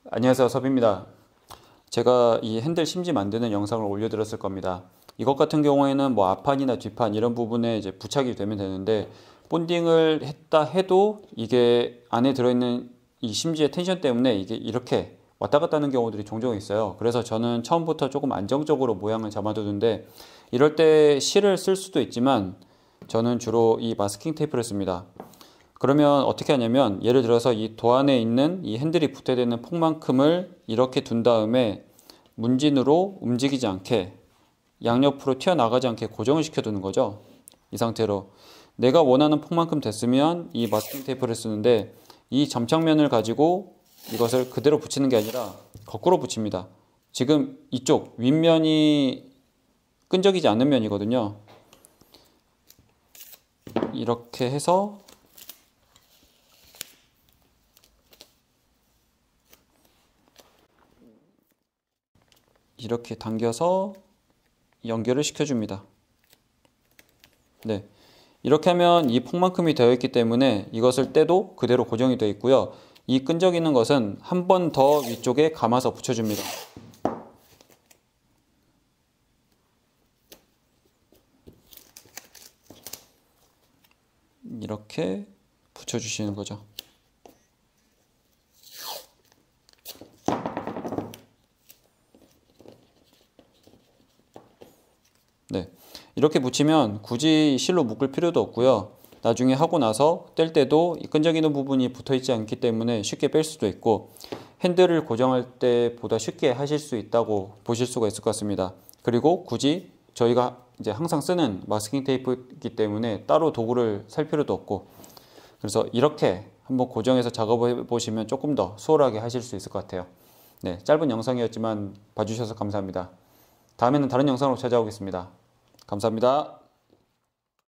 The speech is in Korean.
안녕하세요, 섭입니다. 제가 이 핸들 심지 만드는 영상을 올려드렸을 겁니다. 이것 같은 경우에는 뭐 앞판이나 뒷판 이런 부분에 이제 부착이 되면 되는데, 본딩을 했다 해도 이게 안에 들어있는 이 심지의 텐션 때문에 이게 이렇게 왔다 갔다 하는 경우들이 종종 있어요. 그래서 저는 처음부터 조금 안정적으로 모양을 잡아두는데, 이럴 때 실을 쓸 수도 있지만 저는 주로 이 마스킹 테이프를 씁니다. 그러면 어떻게 하냐면, 예를 들어서 이 도안에 있는 이 핸들이 붙어야 되는 폭만큼을 이렇게 둔 다음에 문진으로 움직이지 않게, 양옆으로 튀어나가지 않게 고정을 시켜두는 거죠. 이 상태로 내가 원하는 폭만큼 됐으면 이 마스킹 테이프를 쓰는데, 이 점착면을 가지고 이것을 그대로 붙이는 게 아니라 거꾸로 붙입니다. 지금 이쪽 윗면이 끈적이지 않는 면이거든요. 이렇게 해서 이렇게 당겨서 연결을 시켜줍니다. 네, 이렇게 하면 이 폭만큼이 되어 있기 때문에 이것을 떼도 그대로 고정이 되어 있고요. 이 끈적이는 것은 한 번 더 위쪽에 감아서 붙여줍니다. 이렇게 붙여주시는 거죠. 네, 이렇게 붙이면 굳이 실로 묶을 필요도 없고요. 나중에 하고 나서 뗄 때도 이 끈적이는 부분이 붙어 있지 않기 때문에 쉽게 뺄 수도 있고, 핸들을 고정할 때보다 쉽게 하실 수 있다고 보실 수가 있을 것 같습니다. 그리고 굳이 저희가 이제 항상 쓰는 마스킹 테이프이기 때문에 따로 도구를 살 필요도 없고, 그래서 이렇게 한번 고정해서 작업해 보시면 조금 더 수월하게 하실 수 있을 것 같아요. 네, 짧은 영상이었지만 봐주셔서 감사합니다. 다음에는 다른 영상으로 찾아오겠습니다. 감사합니다.